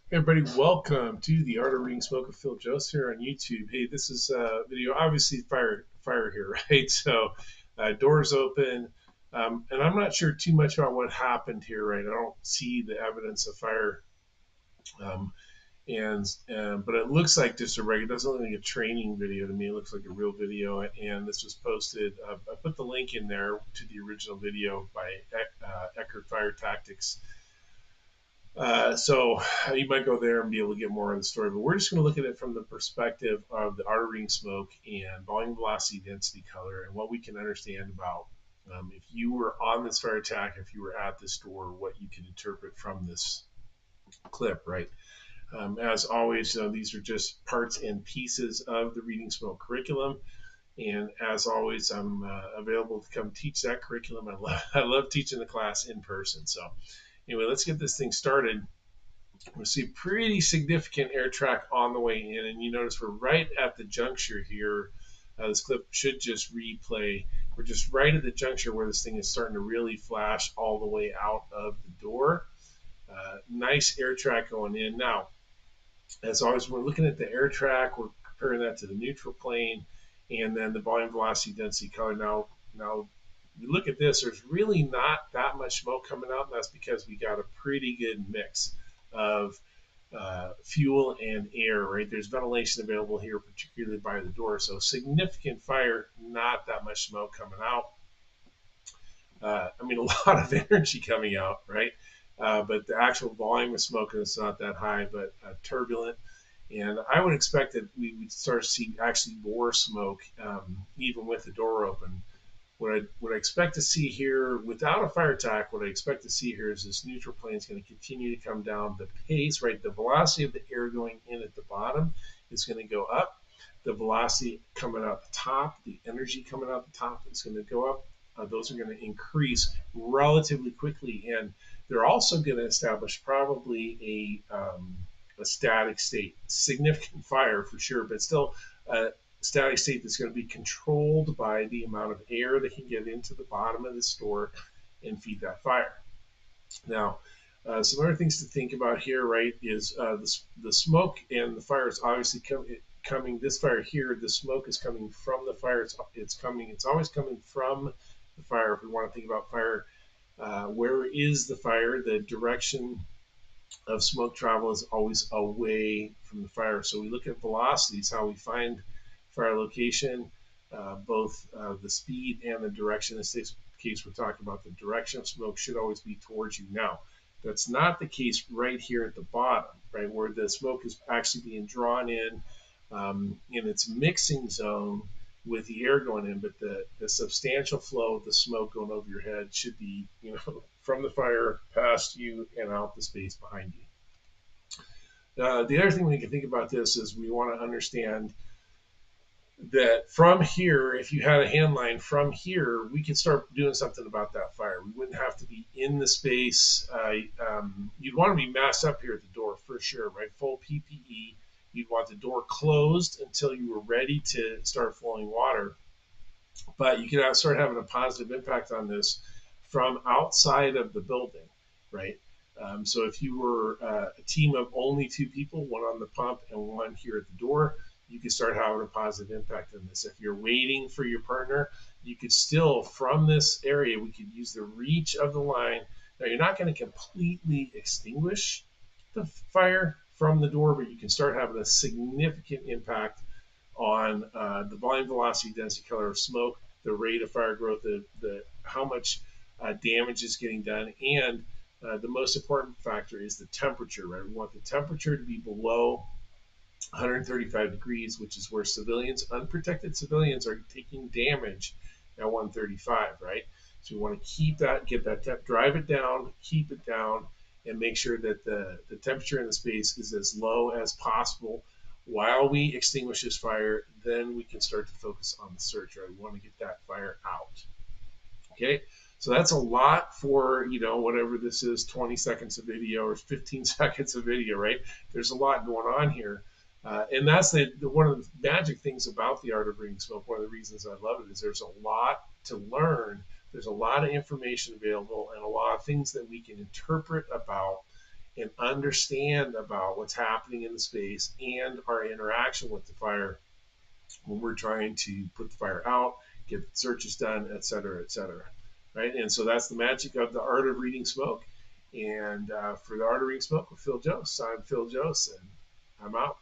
Hey everybody, welcome to the Art of Reading Smoke with Phil Jost here on YouTube. Hey, this is a video, obviously fire here, right? So doors open, and I'm not sure too much about what happened here, right? I don't see the evidence of fire, um, but it looks like just a regular. It doesn't look like a training video to me. It looks like a real video, and this was posted. I put the link in there to the original video by Eckert Fire Tactics. So you might go there and be able to get more of the story, but we're just going to look at it from the perspective of the art of reading smoke and volume, velocity, density, color, and what we can understand about if you were on this fire attack, if you were at this door, what you can interpret from this clip, right? As always, these are just parts and pieces of the reading smoke curriculum. And as always, I'm available to come teach that curriculum. I love teaching the class in person. So anyway, let's get this thing started. We see pretty significant air track on the way in, and you notice we're right at the juncture here. This clip should just replay. We're just right at the juncture where this thing is starting to really flash all the way out of the door. Nice air track going in. Now, as always, we're looking at the air track. We're comparing that to the neutral plane, and then the volume, velocity, density, color. Now you look at this. There's really not that much smoke coming out, and that's because we got a pretty good mix of fuel and air, right? There's ventilation available here, particularly by the door. So significant fire, not that much smoke coming out. I mean, a lot of energy coming out, right? But the actual volume of smoke is not that high, but turbulent. And I would expect that we would start to see actually more smoke, even with the door open. What I expect to see here without a fire attack, what I expect to see here is this neutral plane is going to continue to come down. The pace, right, the velocity of the air going in at the bottom is going to go up. The velocity coming out the top, the energy coming out the top is going to go up. Those are going to increase relatively quickly, and they're also going to establish probably a static state. Significant fire for sure, but still static state that's going to be controlled by the amount of air that can get into the bottom of the store and feed that fire. Now, some other things to think about here, right, is the smoke and the fire is obviously coming. This fire here, the smoke is coming from the fire. It's always coming from the fire. If we want to think about fire, where is the fire? The direction of smoke travel is always away from the fire. So we look at velocities, how we find fire location, both the speed and the direction. In this case, we're talking about the direction of smoke should always be towards you. Now, that's not the case right here at the bottom, right, where the smoke is actually being drawn in its mixing zone with the air going in, but the substantial flow of the smoke going over your head should be, from the fire past you and out the space behind you. The other thing we can think about this is we want to understand that from here, if you had a hand line from here, we could start doing something about that fire. We wouldn't have to be in the space. You'd want to be masked up here at the door for sure, right? Full PPE. You'd want the door closed until you were ready to start flowing water. But you could start having a positive impact on this from outside of the building, right? So if you were a team of only two people, one on the pump and one here at the door, you could start having a positive impact on this. If you're waiting for your partner, you could still, from this area, we could use the reach of the line. Now, you're not going to completely extinguish the fire from the door, but you can start having a significant impact on the volume, velocity, density, color of smoke, the rate of fire growth, the how much damage is getting done, and the most important factor is the temperature, right? We want the temperature to be below 135 degrees, which is where unprotected civilians are taking damage at 135, right? So we want to keep that, get that drive it down, keep it down, and make sure that the temperature in the space is as low as possible while we extinguish this fire. Then we can start to focus on the search, right? We want to get that fire out. Okay, so that's a lot for, whatever this is, 20 seconds of video or 15 seconds of video, right? There's a lot going on here. And that's one of the magic things about the art of reading smoke. One of the reasons I love it is there's a lot to learn. There's a lot of information available and a lot of things that we can interpret about and understand about what's happening in the space and our interaction with the fire when we're trying to put the fire out, get searches done, et cetera, et cetera. Right? And so that's the magic of the art of reading smoke. And for the art of reading smoke with Phil Jost, I'm Phil Jost, and I'm out.